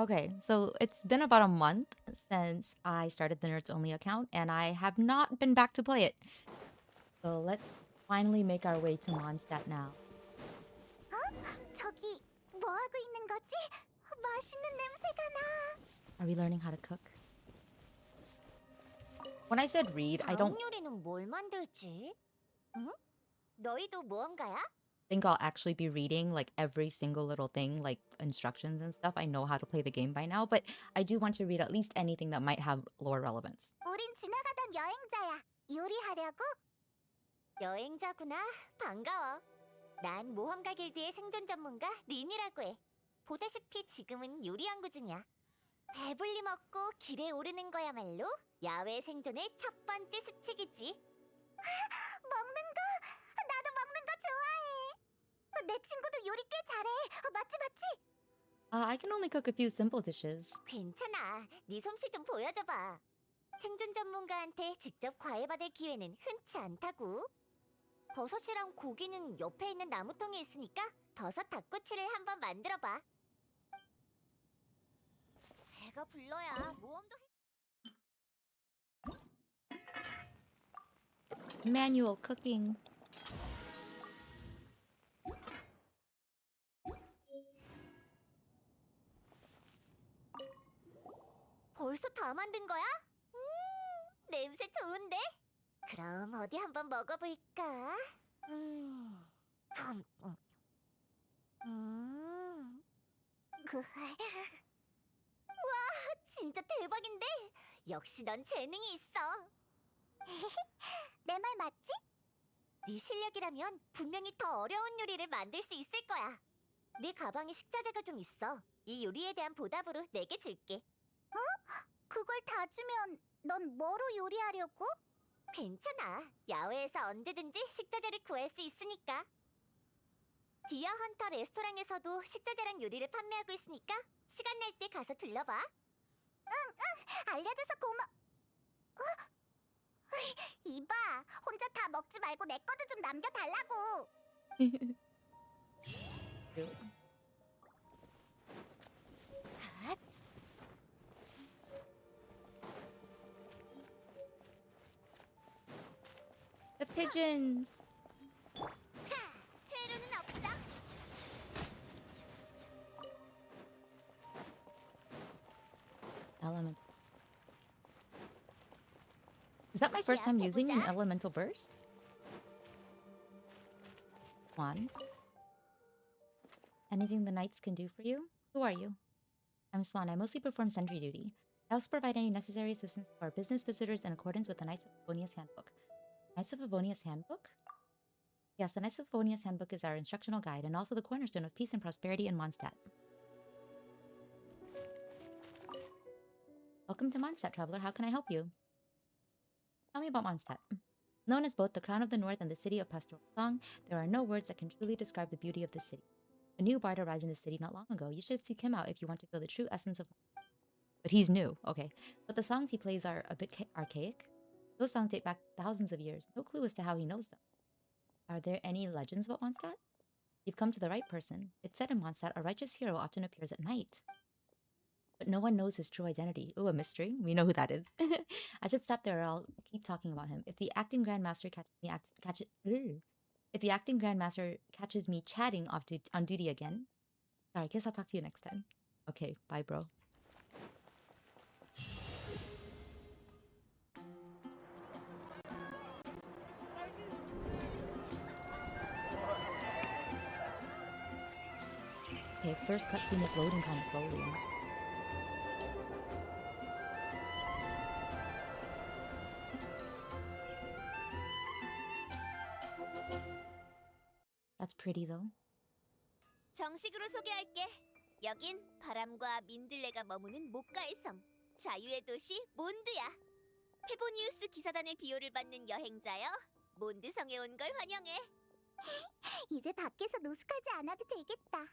Okay, so it's been about a month since I started the Nerds Only account, and I have not been back to play it. So let's finally make our way to Mondstadt now. 저기 뭐 하고 있는 거지? 맛있는 냄새가 나. Are we learning how to cook? When I said read, I don't 다음 요리는 뭘 만들지? 응? 너희도 모험가야? think I'll actually be reading like every single little thing, like instructions and stuff. I know how to play the game by now, but I do want to read at least anything that might have lore relevance. 우린 지나가던 여행자야. 요리하려고? 여행자구나. 반가워. 난 모험가 길드의 생존 전문가 린이라고 해. 보다시피 지금은 요리 연구 중이야. 배불리 먹고 길에 오르는 거야말로 야외 생존의 첫 번째 수칙이지. 먹는 거? 나도 먹는 거 좋아해. 내 친구도 요리 꽤 잘해. 맞지 맞지? I can only cook a few simple dishes. 괜찮아. 네 솜씨 좀 보여줘봐. 생존 전문가한테 직접 과외받을 기회는 흔치 않다고. 버섯이랑 고기는 옆에 있는 나무통에 있으니까 버섯 닭꼬치를 한번 만들어봐. 배가 불러야 모험도 Manual cooking. 벌써 다 만든 거야? 냄새 좋은데? 그럼 어디 한번 먹어볼까? 와, 진짜 대박인데? 역시 넌 재능이 있어. 내 말 맞지? 네 실력이라면 분명히 더 어려운 요리를 만들 수 있을 거야. 네 가방에 식자재가 좀 있어. 이 요리에 대한 보답으로 내게 줄게. 어? 그걸 다 주면 넌 뭐로 요리하려고? 괜찮아. 야외에서 언제든지 식자재를 구할 수 있으니까. 디어 헌터 레스토랑에서도 식자재랑 요리를 판매하고 있으니까 시간 날 때 가서 들러봐. 응, 알려줘서 고마. 이봐, 혼자 다 먹지 말고 내 것도 좀 남겨달라고. The pigeons. 퇴로는 없어. Element. Is that my first time using an elemental burst? One. Anything the knights can do for you? Who are you? I'm Swan. I mostly perform sentry duty. I also provide any necessary assistance for our business visitors in accordance with the Knights of Favonia's Handbook. Knights of Favonia's Handbook? Yes, the Knights of Favonia's Handbook is our instructional guide and also the cornerstone of peace and prosperity in Mondstadt. Welcome to Mondstadt, traveler. How can I help you? Tell me about Mondstadt. Known as both the Crown of the North and the City of Pastoral Song, there are no words that can truly describe the beauty of the city. A new bard arrived in the city not long ago. You should seek him out if you want to feel the true essence of... But he's new, okay. But the songs he plays are a bit archaic. Those songs date back thousands of years. No clue as to how he knows them. Are there any legends about Mondstadt? You've come to the right person. It's said in Mondstadt, a righteous hero often appears at night. But no one knows his true identity. Ooh, a mystery. We know who that is. I should stop there or I'll keep talking about him. If the acting grandmaster If the acting grandmaster catches me chatting on duty again... Sorry, guess I'll talk to you next time. Okay, bye, bro. Okay, first cutscene is loading kind of slowly. That's pretty though. 정식으로 소개할게. 여긴 바람과 민들레가 머무는 목가의 섬, 자유의 도시 몬드야. 페보니우스 기사단의 비호를 받는 여행자여. 몬드성에 온 걸 환영해. 이제 밖에서 노숙하지 않아도 되겠다.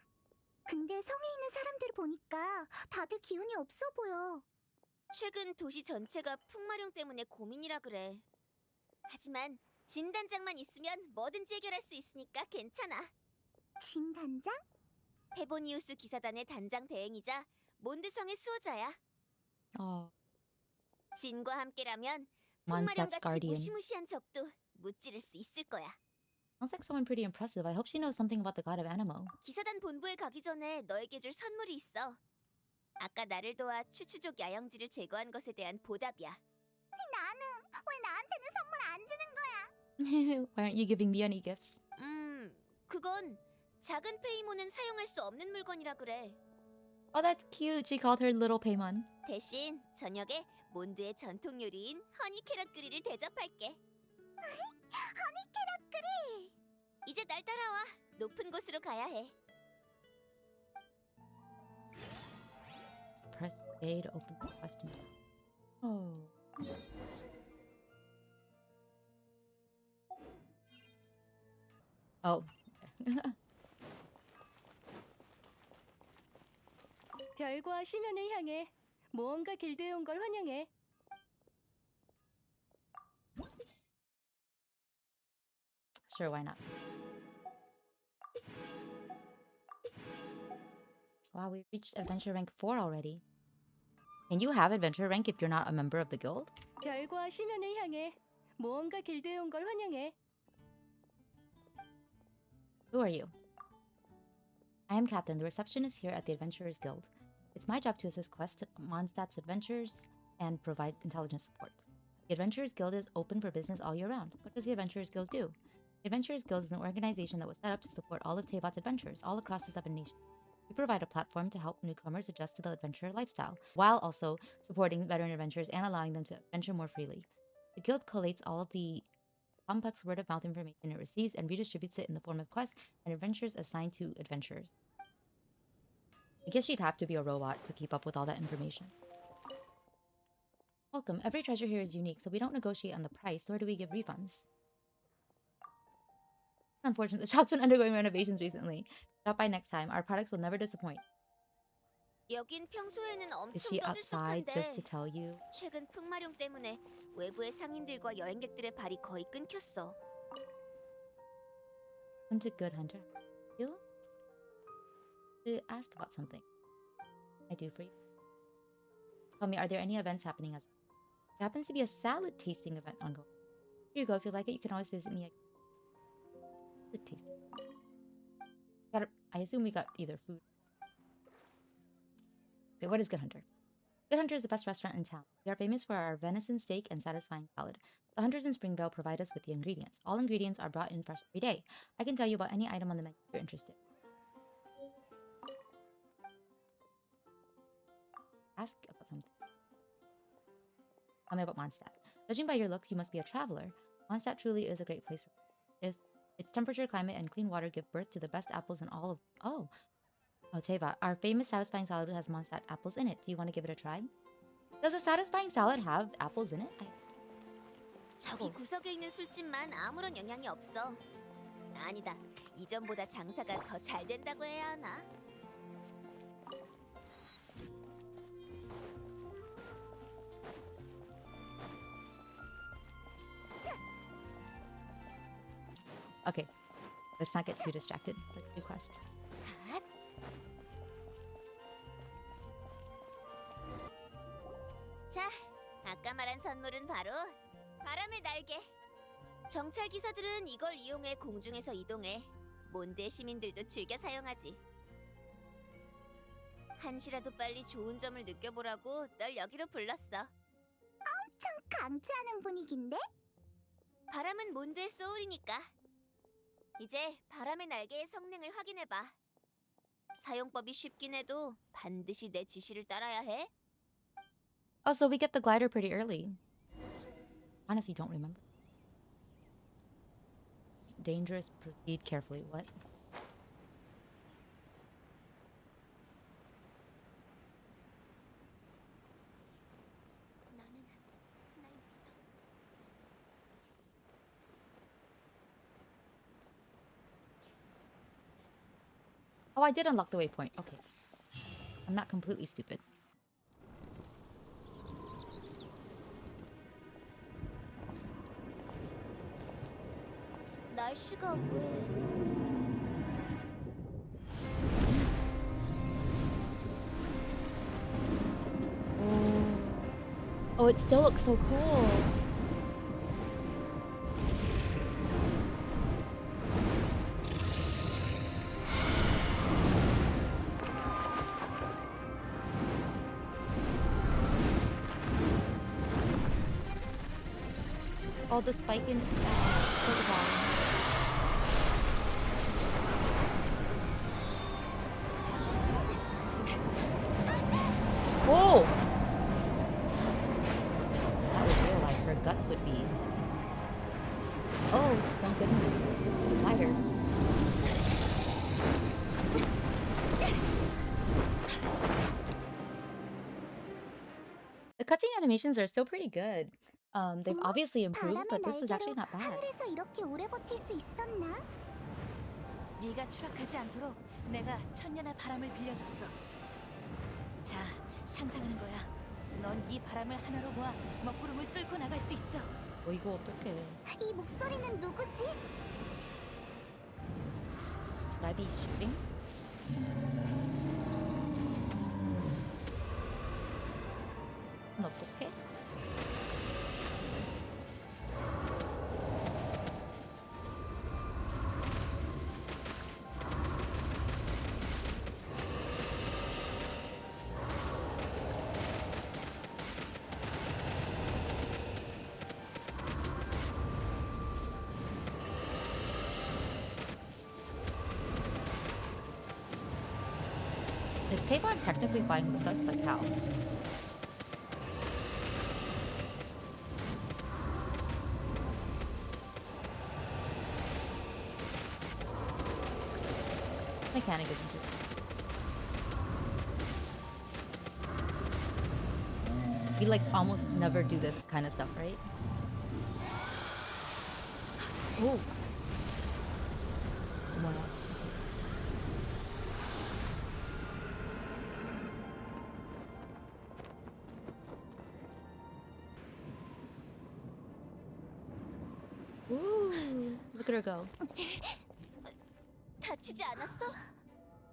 근데 성에 있는 사람들을 보니까 다들 기운이 없어 보여. 최근 도시 전체가 풍마룡 때문에 고민이라 그래. 하지만 진단장만 있으면 뭐든지 해결할 수 있으니까 괜찮아. 진단장? 페보니우스 기사단의 단장 대행이자 몬드성의 수호자야. Oh, 진과 함께라면 Mondstadt's 풍마령같이 guardian. 무시무시한 적도 무찌를 수 있을 거야. Sounds like someone pretty impressive. I hope she knows something about the god of Animo. 기사단 본부에 가기 전에 너에게 줄 선물이 있어. 아까 나를 도와 추추족 야영지를 제거한 것에 대한 보답이야. 나는 왜 나한테는 선물 안 주는 거야? Why aren't you giving me any gifts? 그건 작은 페이몬은 사용할 수 없는 물건이라 그래. Oh, that's cute. She called her little Paimon. 대신 저녁에 몬드의 전통 요리인 허니 캐럿 그릴을 대접할게. 허니 캐럿 그릴. 이제 날 따라와. 높은 곳으로 가야 해. Press A to open the question. Oh. Oh. 별과 심연을 향해 모험가 길드에 온 걸 환영해. Sure, why not? Wow, we reached adventure rank 4 already. Can you have adventure rank if you're not a member of the guild? 별과 심연을 향해 모험가 길드에 온 걸 환영해. Who are you? I am Captain, the receptionist here at the Adventurers Guild. It's my job to assist Quest, Mondstadt's adventures, and provide intelligence support. The Adventurers Guild is open for business all year round. What does the Adventurers Guild do? The Adventurers Guild is an organization that was set up to support all of Teyvat's adventures all across the Seven Nations. We provide a platform to help newcomers adjust to the adventurer lifestyle, while also supporting veteran adventurers and allowing them to adventure more freely. The Guild collates all the complex word-of-mouth information it receives and redistributes it in the form of quests and adventures assigned to adventurers. I guess she'd have to be a robot to keep up with all that information. Welcome. Every treasure here is unique, so we don't negotiate on the price, nor do we give refunds. It's unfortunate. The shop's been undergoing renovations recently. Stop by next time. Our products will never disappoint. 여긴 평소에는 Is 엄청 she outside just to 떠들썩한데 tell you? 최근 풍마룡 때문에 외부의 상인들과 여행객들의 발이 거의 끊겼어. Went to Good Hunter. You? To ask about something. I do for you. Tell me, are there any events happening as there happens to be a salad tasting event ongoing. Here you go. If you like it, you can always visit me again. Good tasting. I assume we got either food. Okay, what is Good Hunter? Good Hunter is the best restaurant in town. We are famous for our venison steak and satisfying salad. The hunters in Springvale provide us with the ingredients. All ingredients are brought in fresh every day. I can tell you about any item on the menu if you're interested. Ask about something. Tell me about Mondstadt. Judging by your looks, you must be a traveler. Mondstadt truly is a great place. If its temperature, climate, and clean water give birth to the best apples in all of... Oh, Teyvat. Our famous satisfying salad has Mondstadt apples in it. Do you want to give it a try? Does a satisfying salad have apples in it? 저기 구석에 있는 술집만 아무런 영향이 없어. 아니다. 이전보다 장사가 더 잘 된다고 해야 하나? Okay, let's not get too distracted. Let's do quest. 갓. 자, 아까 말한 선물은 바로 바람의 날개. 정찰 기사들은 이걸 이용해 공중에서 이동해. 몬드의 시민들도 즐겨 사용하지. 한시라도 빨리 좋은 점을 느껴보라고 널 여기로 불렀어. 엄청 강추하는 분위기인데? 바람은 몬드의 소울이니까. 이제 바람의 날개의 성능을 확인해봐. 사용법이 쉽긴 해도 반드시 내 지시를 따라야 해. Oh, so we get the glider pretty early. Honestly, don't remember. Dangerous, proceed carefully. What? Oh, I did unlock the waypoint. Okay. I'm not completely stupid. 날씨가 왜... Oh, it still looks so cool. Oh, the spike in its back. So divine. Oh! That was real life. Her guts would be. Oh, thank goodness. Fire. The cutscene animations are still pretty good. They've obviously improved, but this was actually not bad. 하늘에서 이렇게 오래 버틸 수 있었나? 네가 추락하지 않도록 내가 천년의 바람을 빌려줬어. 자, 상상하는 거야. 넌 이 바람을 하나로 모아 먹구름을 뚫고 나갈 수 있어. 이거 어떡해. 이 목소리는 누구지? 라비 쇼핑? 어떡해? Is Pavon technically flying with us? Like how? Mechanic is interesting. We like almost never do this kind of stuff, right? Oh. 뭐야? Ooh, look at her go. 다치지 않았어?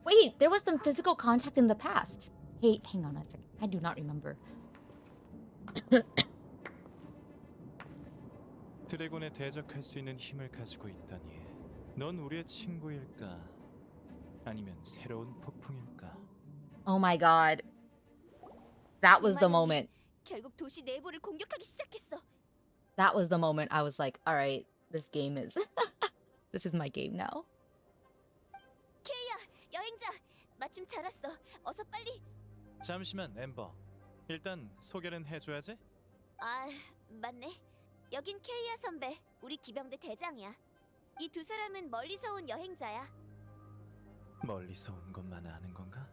Wait, there was some physical contact in the past. Hey, hang on a second. I do not remember. 드래곤에 대적할 수 있는 힘을 가지고 있다니. 넌 우리의 친구일까? 아니면 새로운 폭풍일까? Oh my god. That was the moment. 결국 도시 내부를 공격하기 시작했어. That was the moment I was like, alright, this game is... this is my game now. 케이야, 여행자. 마침 잘 왔어. 어서 빨리. 잠시만, 엠버. 일단 소개는 해줘야지. 아, 맞네. 여긴 케이야 선배. 우리 기병대 대장이야. 이 두 사람은 멀리서 온 여행자야. 멀리서 온 것만 아는 건가?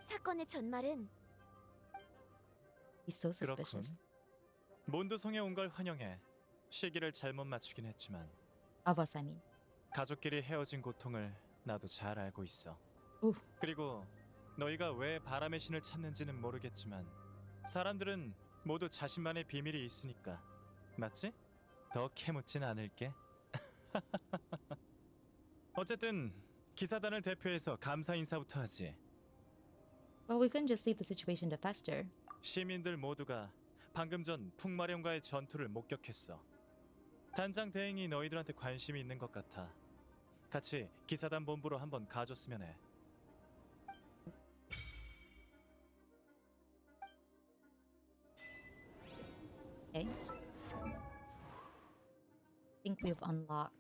사건의 전말은 He's so 그렇군. suspicious. 몬드성에 온 걸 환영해. 시기를 잘못 맞추긴 했지만 Of us, I mean. 가족끼리 헤어진 고통을 나도 잘 알고 있어. 우. 그리고 너희가 왜 바람의 신을 찾는지는 모르겠지만 사람들은 모두 자신만의 비밀이 있으니까. 맞지? 더 캐묻진 않을게. 어쨌든 기사단을 대표해서 감사 인사부터 하지. Well, we couldn't just leave the situation to fester. 시민들 모두가 방금 전 풍마령과의 전투를 목격했어. 단장 대행이 너희들한테 관심이 있는 것 같아. 같이 기사단 본부로 한번 가줬으면 해. Okay. I think we've unlocked.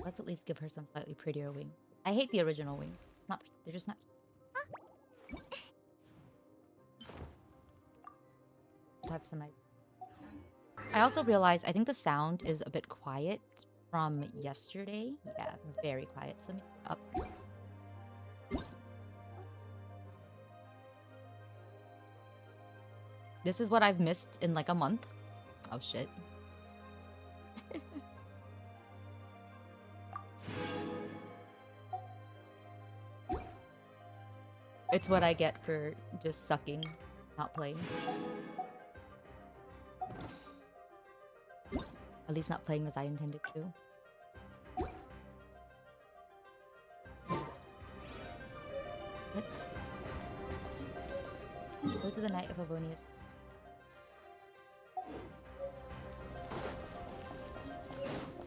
Let's at least give her some slightly prettier wing. I hate the original wing. It's not. They're just not. Have some nice. I also realized I think the sound is a bit quiet from yesterday. Yeah, very quiet. So let me turn it up. This is what I've missed in like a month. Oh shit. It's what I get for just sucking, not playing. At least not playing as I intended to. Let's Go to the night of Favonius.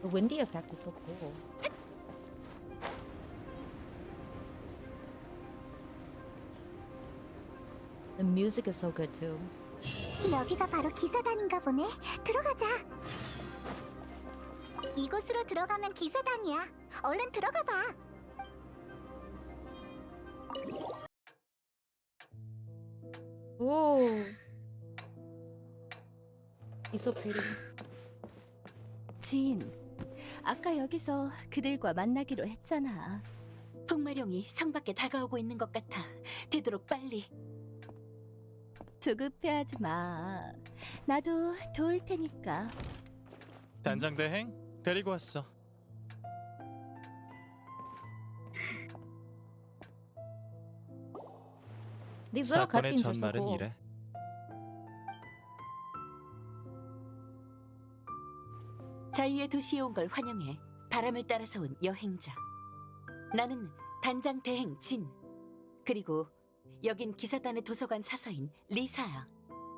The windy effect is so cool. The music is so good too. 여기가 바로 기사단인가 보네. 들어가자. 이곳으로 들어가면 기사단이야. 얼른 들어가 봐. Ooh. He's so pretty. 진, 아까 여기서 그들과 만나기로 했잖아. 풍마룡이 성 밖에 다가오고 있는 것 같아. 되도록 빨리. 조급해하지 마. 나도 도울 테니까. 단장 대행 데리고 왔어. These little 사건의 cutscenes are so 전말은 cool. 이래. 자유의 도시에 온 걸 환영해. 바람을 따라서 온 여행자. 나는 단장 대행 진. 그리고 여긴 기사단의 도서관 사서인 리사야.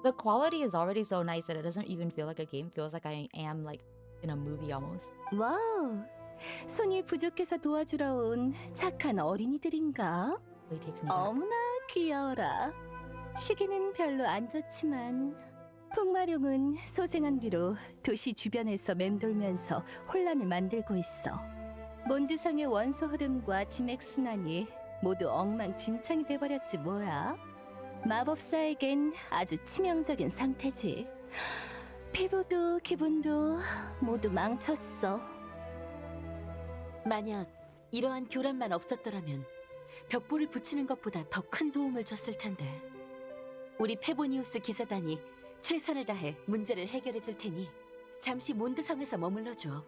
The quality is already so nice that it doesn't even feel like a game. Feels like I am like in a movie almost. 와우, 손이 부족해서 도와주러 온 착한 어린이들인가? Really takes me back. 어머나 귀여워라. 시기는 별로 안 좋지만 풍마룡은 소생한 뒤로 도시 주변에서 맴돌면서 혼란을 만들고 있어. 몬드성의 원소 흐름과 지맥 순환이 모두 엉망진창이 돼버렸지 뭐야. 마법사에겐 아주 치명적인 상태지. 피부도 기분도 모두 망쳤어. 만약 이러한 교란만 없었더라면 벽보를 붙이는 것보다 더 큰 도움을 줬을 텐데. 우리 페보니우스 기사단이 최선을 다해 문제를 해결해 줄 테니 잠시 몬드성에서 머물러줘.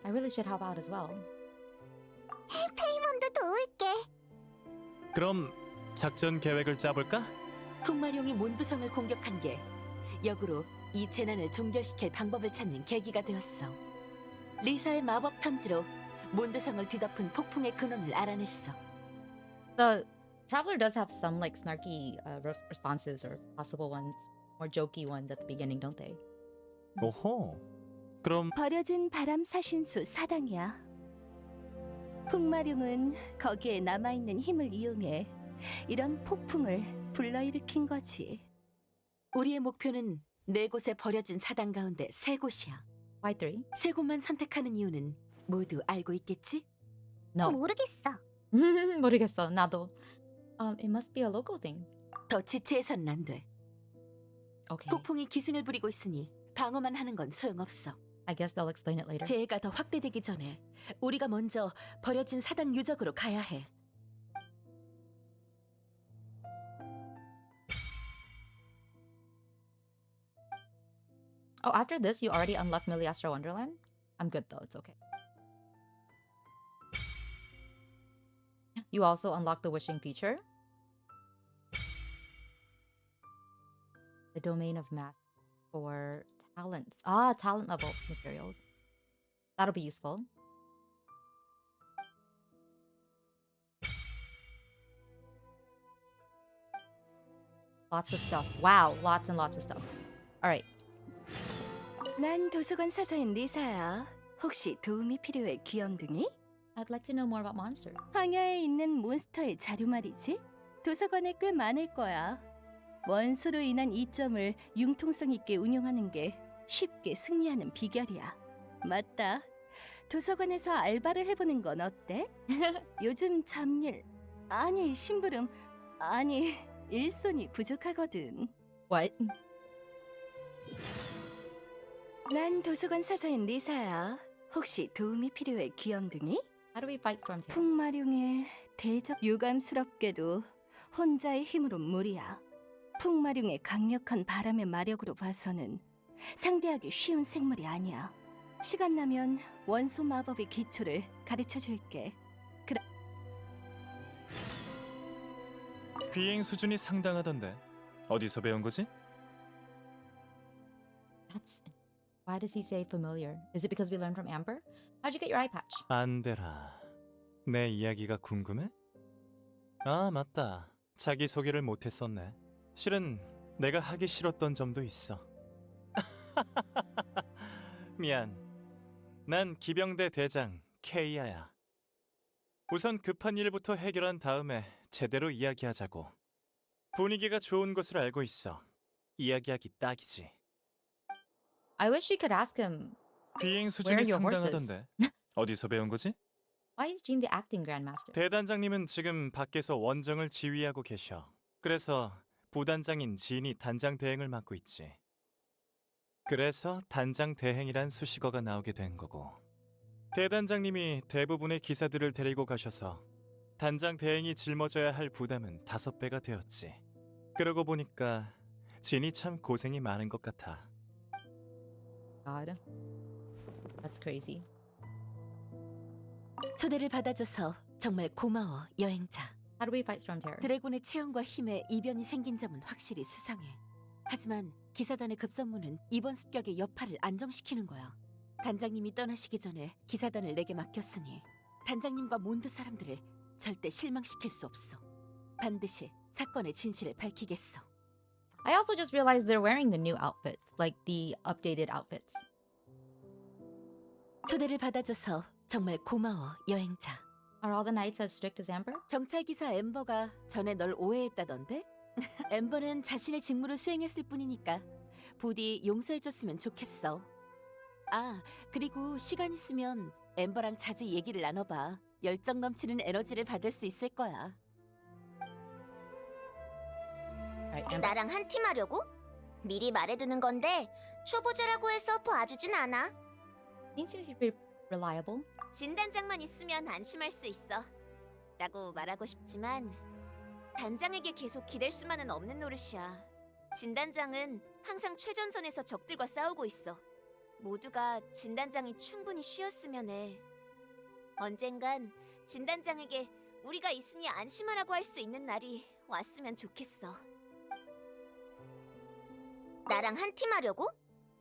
I really should help out as well. 페이몬도 도울게. 그럼 작전 계획을 짜볼까? 풍마룡이 몬드성을 공격한 게 역으로 이 재난을 종결시킬 방법을 찾는 계기가 되었어. 리사의 마법 탐지로 몬드성을 뒤덮은 폭풍의 근원을 알아냈어. The traveler does have some like snarky responses or possible ones, more jokey ones at the beginning, don't they? 오호. 그럼 버려진 바람 사신수 사당이야. 풍마룡은 거기에 남아있는 힘을 이용해 이런 폭풍을 불러일으킨 거지. 우리의 목표는 4곳에 버려진 사당 가운데 3곳이야. Why 3? 3곳만 선택하는 이유는 모두 알고 있겠지? No. 모르겠어. 모르겠어. 나도. It must be a local thing. 더 지체해서는 안 돼. Okay. 폭풍이 기승을 부리고 있으니 방어만 하는 건 소용없어. I guess they'll explain it later. 재해가 더 확대되기 전에 우리가 먼저 버려진 사당 유적으로 가야 해. Oh, after this, you already unlocked Miliastra Wonderland? I'm good though, it's okay. You also unlocked the wishing feature. The domain of math for talents. Ah, talent level materials. That'll be useful. Lots of stuff. Wow, lots and lots of stuff. All right. 난 도서관 사서인 리사야. 혹시 도움이 필요해, 귀염둥이? I'd like to know more about monsters. 황야에 있는 몬스터의 자료 말이지. 도서관에 꽤 많을 거야. 원소로 인한 이점을 융통성 있게 운용하는 게 쉽게 승리하는 비결이야. 맞다. 도서관에서 알바를 해보는 건 어때? 요즘 잡일, 아니 심부름, 아니 일손이 부족하거든. What? 난 도서관 사서인 리사야. 혹시 도움이 필요해, 귀염둥이? How do we fight Stormtail? 풍마룡의 대적 유감스럽게도 혼자의 힘으로 무리야. 풍마룡의 강력한 바람의 마력으로 봐서는 상대하기 쉬운 생물이 아니야. 시간 나면 원소 마법의 기초를 가르쳐 줄게. 비행 수준이 상당하던데. 어디서 배운 거지? That's... Why does he say familiar? Is it because we learned from Amber? How'd you get your eye patch? 안데라. 내 이야기가 궁금해? 아, 맞다. 자기소개를 못했었네. 실은 내가 하기 싫었던 점도 있어. 미안. 난 기병대 대장 케이아야. 우선 급한 일부터 해결한 다음에 제대로 이야기하자고. 분위기가 좋은 곳을 알고 있어. 이야기하기 딱이지. I wish you could ask him, 비행 Where 수준이 are your horses? 상당하던데. 어디서 배운 거지? why is Jean the acting grandmaster? 대단장님은 지금 밖에서 원정을 지휘하고 계셔. 그래서 부단장인 진이 단장 대행을 맡고 있지. 그래서 단장 대행이란 수식어가 나오게 된 거고. 대단장님이 대부분의 기사들을 데리고 가셔서 단장 대행이 짊어져야 할 부담은 5배가 되었지. 그러고 보니까 진이 참 고생이 많은 것 같아. God. That's crazy. 초대를 받아줘서 정말 고마워, 여행자. How do we fight Storm Terror? 드래곤의 체형과 힘에 이변이 생긴 점은 확실히 수상해. 하지만 기사단의 급선무는 이번 습격의 여파를 안정시키는 거야. 단장님이 떠나시기 전에 기사단을 내게 맡겼으니 단장님과 몬드 사람들을 절대 실망시킬 수 없어. 반드시 사건의 진실을 밝히겠어. I also just realized they're wearing the new outfits, like the updated outfits. 초대를 받아줘서 정말 고마워, 여행자. Are all the knights as strict as Amber? 정찰기사 엠버가 전에 널 오해했다던데? 엠버는 자신의 직무를 수행했을 뿐이니까 부디 용서해줬으면 좋겠어. 아, 그리고 시간 있으면 엠버랑 자주 얘기를 나눠봐. 열정 넘치는 에너지를 받을 수 있을 거야. Right, Amber. 나랑 한 팀 하려고? 미리 말해두는 건데 초보자라고 해서 봐주진 않아. He seems pretty reliable. 진단장만 있으면 안심할 수 있어. 라고 말하고 싶지만 단장에게 계속 기댈 수만은 없는 노릇이야. 진단장은 항상 최전선에서 적들과 싸우고 있어. 모두가 진단장이 충분히 쉬었으면 해. 언젠간 진단장에게 우리가 있으니 안심하라고 할 수 있는 날이 왔으면 좋겠어. 나랑 한 팀 하려고?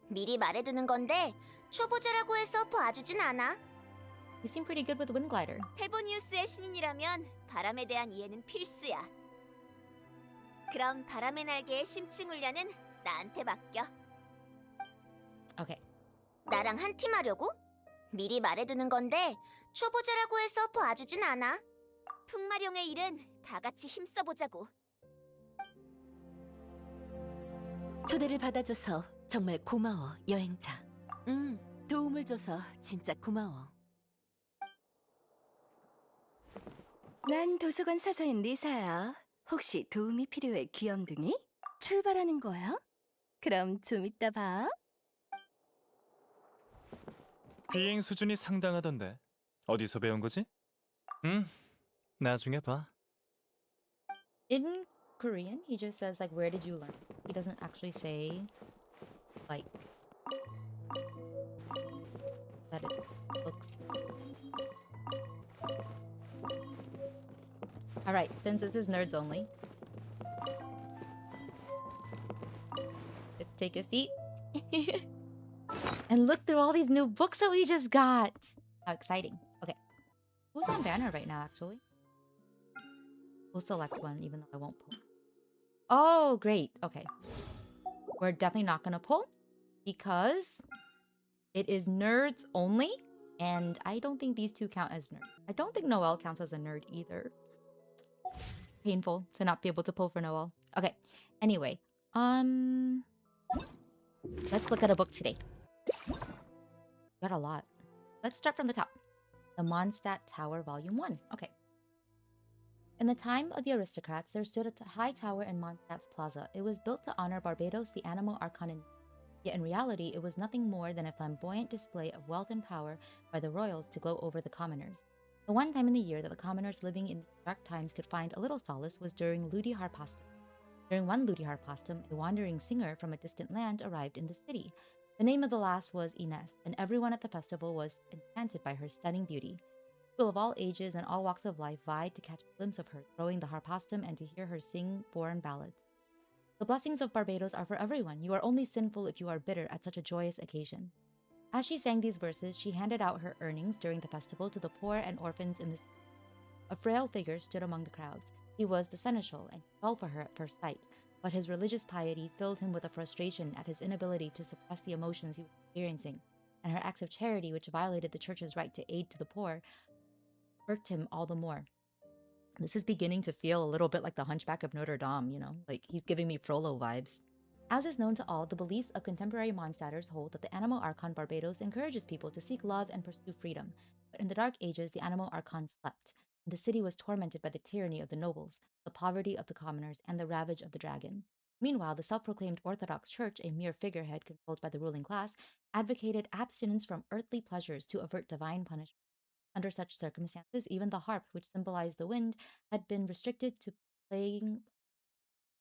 미리 말해두는 건데 초보자라고 해서 봐주진 않아. You seem pretty good with the wind glider. 페보니우스의 신인이라면 바람에 대한 이해는 필수야. 그럼 바람의 날개의 심층 훈련은 나한테 맡겨. Okay. 나랑 한 팀 하려고? 미리 말해두는 건데 초보자라고 해서 봐주진 않아. 풍마룡의 일은 다 같이 힘써보자고. 초대를 받아줘서 정말 고마워, 여행자. 도움을 줘서 진짜 고마워. 난 도서관 사서인 리사야. 혹시 도움이 필요해, 귀염둥이? 출발하는 거야? 그럼 좀 이따 봐. 비행 수준이 상당하던데. 어디서 배운 거지? 나중에 봐. In Korean, he just says like, "Where did you learn?" He doesn't actually say, like, that it looks. All right, since this is nerds only, let's take a seat and look through all these new books that we just got. How exciting! Okay, who's on banner right now? Actually, we'll select one, even though I won't pull. Oh, great. Okay. We're definitely not going to pull because it is nerds only. And I don't think these two count as nerds. I don't think Noelle counts as a nerd either. Painful to not be able to pull for Noelle. Okay. Anyway, let's look at a book today. Got a lot. Let's start from the top. The Mondstadt Tower, Volume 1. Okay. In the time of the aristocrats, there stood a high tower in Mondstadt's plaza. It was built to honor Barbados, the animal archon. Yet in reality, it was nothing more than a flamboyant display of wealth and power by the royals to gloat over the commoners. The one time in the year that the commoners living in dark times could find a little solace was during Ludi Harpastum. During one Ludi Harpastum, a wandering singer from a distant land arrived in the city. The name of the lass was Ines, and everyone at the festival was enchanted by her stunning beauty. People of all ages and all walks of life vied to catch a glimpse of her throwing the harpastum and to hear her sing foreign ballads. The blessings of Barbados are for everyone. You are only sinful if you are bitter at such a joyous occasion. As she sang these verses, she handed out her earnings during the festival to the poor and orphans in the city. A frail figure stood among the crowds. He was the seneschal, and he fell for her at first sight. but his religious piety filled him with a frustration at his inability to suppress the emotions he was experiencing, and her acts of charity, which violated the church's right to aid to the poor, irked him all the more. This is beginning to feel a little bit like the Hunchback of Notre Dame, you know? Like, he's giving me Frollo vibes. As is known to all, the beliefs of contemporary Mondstadters hold that the Animal Archon Barbados encourages people to seek love and pursue freedom. But in the Dark Ages, the Animal Archon slept, and the city was tormented by the tyranny of the nobles, the poverty of the commoners, and the ravage of the dragon. Meanwhile, the self-proclaimed Orthodox Church, a mere figurehead controlled by the ruling class, advocated abstinence from earthly pleasures to avert divine punishment. Under such circumstances, even the harp, which symbolized the wind, had been restricted to playing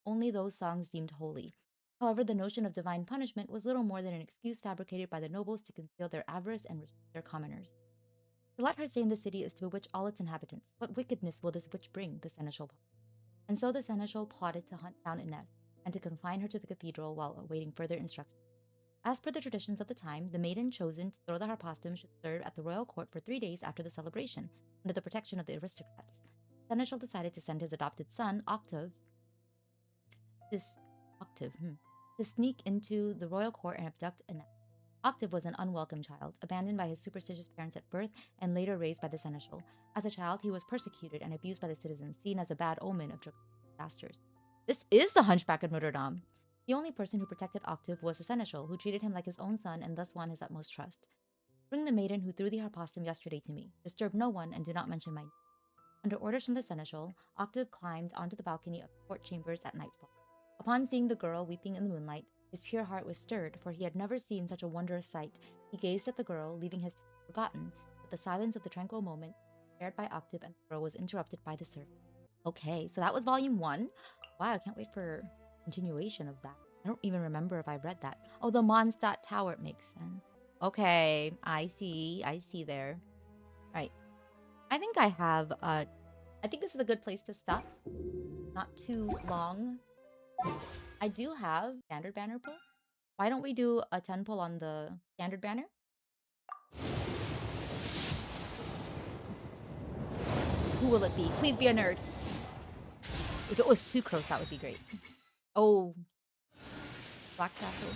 only those songs deemed holy. However, the notion of divine punishment was little more than an excuse fabricated by the nobles to conceal their avarice and restrict their commoners. To let her stay in the city is to bewitch all its inhabitants. What wickedness will this witch bring? The seneschal plotted. And so the seneschal plotted to hunt down Inez and to confine her to the cathedral while awaiting further instructions. As per the traditions of the time, the maiden chosen to throw the harpastum should serve at the royal court for 3 days after the celebration, under the protection of the aristocrats. The seneschal decided to send his adopted son, Octave, to sneak into the royal court and abduct Inez. Octave was an unwelcome child, abandoned by his superstitious parents at birth and later raised by the seneschal. As a child, he was persecuted and abused by the citizens, seen as a bad omen of disasters. This is the Hunchback of Notre Dame. The only person who protected Octave was the seneschal, who treated him like his own son and thus won his utmost trust. Bring the maiden who threw the harpastum yesterday to me. Disturb no one and do not mention my name. Under orders from the seneschal, Octave climbed onto the balcony of the court chambers at nightfall. Upon seeing the girl weeping in the moonlight, his pure heart was stirred, for he had never seen such a wondrous sight. He gazed at the girl, leaving his task forgotten, but the silence of the tranquil moment, shared by Octave and the girl, was interrupted by the servant. Okay, so that was volume 1. Wow, I can't wait for continuation of that. I don't even remember if I read that. Oh, the Mondstadt Tower. It makes sense. Okay, I see there. Right. I think I have, I think this is a good place to stop. Not too long. I do have standard banner pull. Why don't we do a 10 pull on the standard banner? Who will it be? Please be a nerd. If it was Sucrose, that would be great. Oh. Black Castle.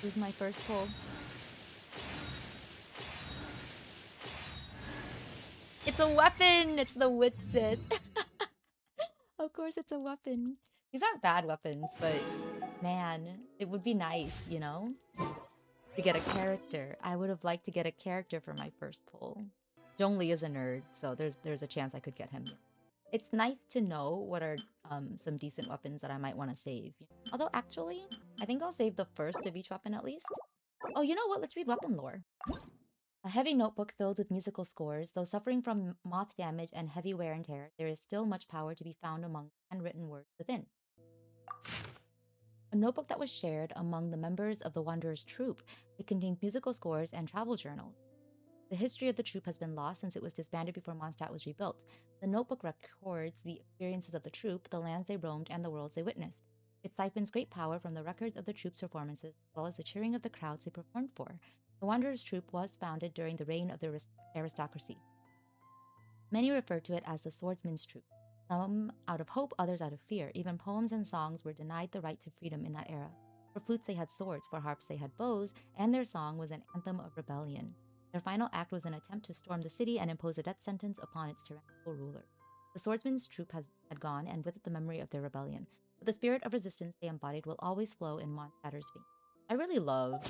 Who's my first pull? It's a weapon! It's the Witsit. Of course it's a weapon. These aren't bad weapons, but man, it would be nice, you know? To get a character. I would have liked to get a character for my first pull. Zhongli is a nerd, so there's a chance I could get him. It's nice to know what are some decent weapons that I might want to save. Although actually, I think I'll save the first of each weapon at least. Oh, you know what? Let's read weapon lore. A heavy notebook filled with musical scores. Though suffering from moth damage and heavy wear and tear, there is still much power to be found among handwritten words within. A notebook that was shared among the members of the Wanderer's troupe. It contains musical scores and travel journals. The history of the troupe has been lost since it was disbanded before Mondstadt was rebuilt. The notebook records the experiences of the troupe, the lands they roamed, and the worlds they witnessed. It siphons great power from the records of the troupe's performances, as well as the cheering of the crowds they performed for. The Wanderer's troupe was founded during the reign of the aristocracy. Many refer to it as the swordsman's troupe. Some out of hope, others out of fear. Even poems and songs were denied the right to freedom in that era. For flutes they had swords, for harps they had bows, and their song was an anthem of rebellion. Their final act was an attempt to storm the city and impose a death sentence upon its tyrannical ruler. The swordsman's troop had gone, and with it the memory of their rebellion. But the spirit of resistance they embodied will always flow in Mondstadt's veins. I really love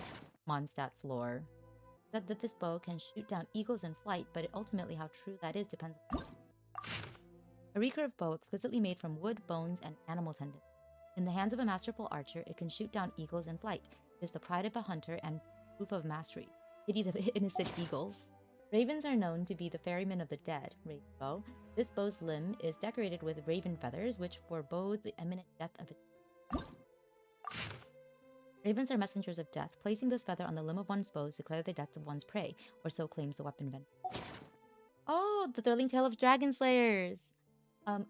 Mondstadt's lore. That this bow can shoot down eagles in flight, but ultimately how true that is depends on a recurve bow exquisitely made from wood, bones, and animal tendons. In the hands of a masterful archer, it can shoot down eagles in flight. It is the pride of a hunter and proof of mastery. Pity the innocent eagles. Ravens are known to be the ferrymen of the dead. Raven bow. This bow's limb is decorated with raven feathers, which forebode the imminent death of its. Ravens are messengers of death. Placing this feather on the limb of one's bow declares the death of one's prey, or so claims the weapon vendor. Oh, the thrilling tale of dragon slayers!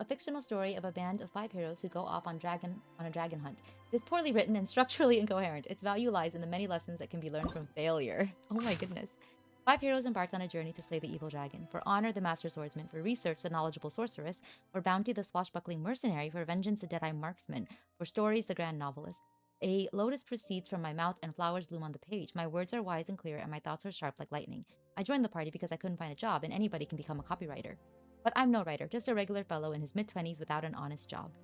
A fictional story of a band of 5 heroes who go off on a dragon hunt. It is poorly written and structurally incoherent. Its value lies in the many lessons that can be learned from failure. Oh my goodness. 5 heroes embarked on a journey to slay the evil dragon. For honor, the master swordsman. For research, the knowledgeable sorceress. For bounty, the swashbuckling mercenary. For vengeance, the dead-eye marksman. For stories, the grand novelist. A lotus proceeds from my mouth and flowers bloom on the page. My words are wise and clear and my thoughts are sharp like lightning. I joined the party because I couldn't find a job and anybody can become a copywriter. But I'm no writer, just a regular fellow in his mid-20s without an honest job.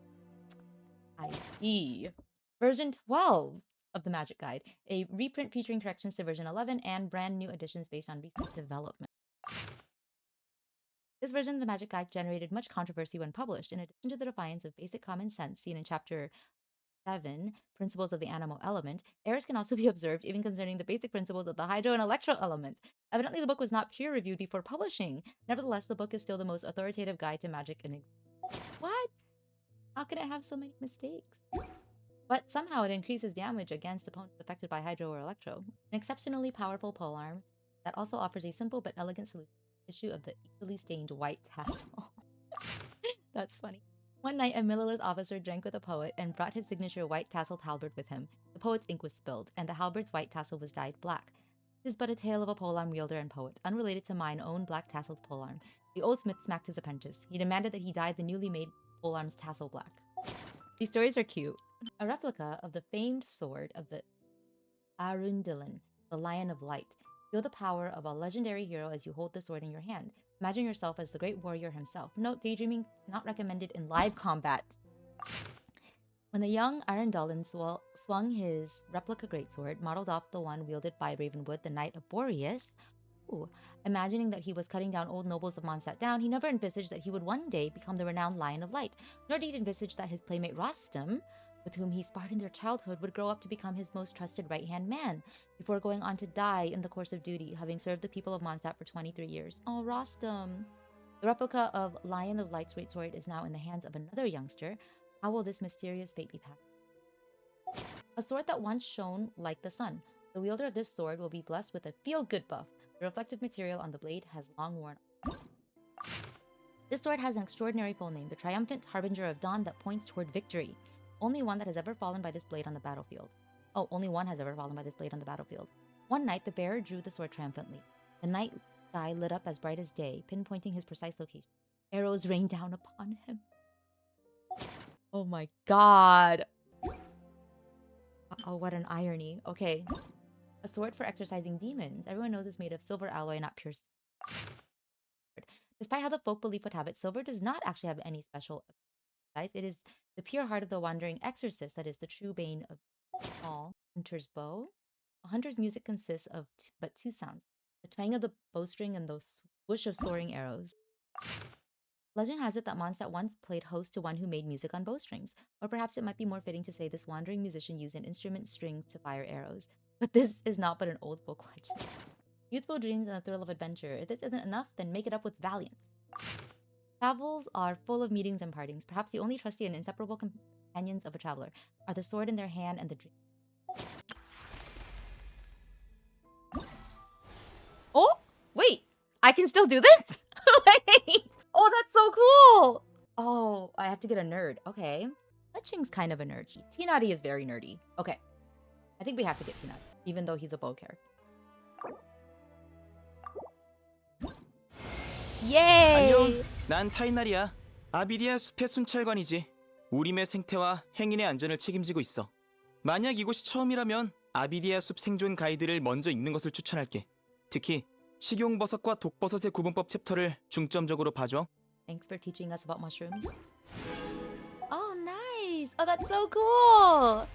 I see. Version 12 of the Magic Guide. A reprint featuring corrections to version 11 and brand new additions based on recent development. This version of the Magic Guide generated much controversy when published. In addition to the defiance of basic common sense seen in Chapter 7, Principles of the Animal Element, errors can also be observed even concerning the basic principles of the hydro and electro element. Evidently, the book was not peer-reviewed before publishing. Nevertheless, the book is still the most authoritative guide to magic in existence. What? How can it have so many mistakes? But somehow it increases damage against opponents affected by hydro or electro. An exceptionally powerful polearm that also offers a simple but elegant solution to the issue of the easily stained white tassel. That's funny. One night, a Millilith officer drank with a poet and brought his signature white tasseled halberd with him. The poet's ink was spilled, and the halberd's white tassel was dyed black. This is but a tale of a polearm wielder and poet, unrelated to mine own black tasseled polearm. The old smith smacked his apprentice. He demanded that he dye the newly made polearm's tassel black. These stories are cute. A replica of the famed sword of the Arundilin, the Lion of Light. Feel the power of a legendary hero as you hold the sword in your hand. Imagine yourself as the great warrior himself. Note, daydreaming not recommended in live combat. When the young Arundilin swung his replica greatsword, modeled off the one wielded by Ravenwood, the Knight of Boreas, imagining that he was cutting down old nobles of Mondstadt down, he never envisaged that he would one day become the renowned Lion of Light, nor did he envisage that his playmate Rostam, with whom he sparred in their childhood, would grow up to become his most trusted right-hand man, before going on to die in the course of duty, having served the people of Mondstadt for 23 years. Oh, Rostam! The replica of Lion of Light's greatsword is now in the hands of another youngster. How will this mysterious fate be passed? A sword that once shone like the sun. The wielder of this sword will be blessed with a feel-good buff. The reflective material on the blade has long worn off. This sword has an extraordinary full name, the triumphant harbinger of dawn that points toward victory. Only one that has ever fallen by this blade on the battlefield. Oh, only one has ever fallen by this blade on the battlefield. One night, the bearer drew the sword triumphantly. The night sky lit up as bright as day, pinpointing his precise location. Arrows rained down upon him. Oh my god! Oh, what an irony. Okay. A sword for exorcising demons. Everyone knows it's made of silver alloy, not pure silver. Despite how the folk belief would have it, silver does not actually have any special size. It is the pure heart of the wandering exorcist that is the true bane of all. Hunter's bow. A hunter's music consists of but two sounds. The twang of the bowstring and the swoosh of soaring arrows. Legend has it that Mondstadt once played host to one who made music on bowstrings. Or perhaps it might be more fitting to say this wandering musician used an instrument strings to fire arrows. But this is not but an old folk legend. Youthful dreams and the thrill of adventure. If this isn't enough, then make it up with valiance. Travels are full of meetings and partings. Perhaps the only trusty and inseparable companions of a traveler are the sword in their hand and the dream. Oh, wait! I can still do this? Wait! Oh, that's so cool! Oh, I have to get a nerd. Okay. Fletching's kind of a nerd. T-Naughty is very nerdy. Okay. I think we have to get T-Naughty, even though he's a bow character. Yay! 안녕, 난 타이날이야. 아비디아 숲의 순찰관이지. 우림의 생태와 행인의 안전을 책임지고 있어. 만약 이곳이 처음이라면 아비디아 숲 생존 가이드를 먼저 읽는 것을 추천할게. 특히 식용버섯과 독버섯의 구분법 챕터를 중점적으로 봐줘. Thanks for teaching us about mushrooms. Oh, nice! Oh, that's so cool!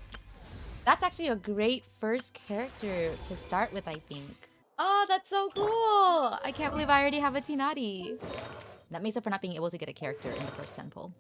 That's actually a great first character to start with, I think. Oh, that's so cool! I can't believe I already have a T-Naughty. That makes up for not being able to get a character in the first temple.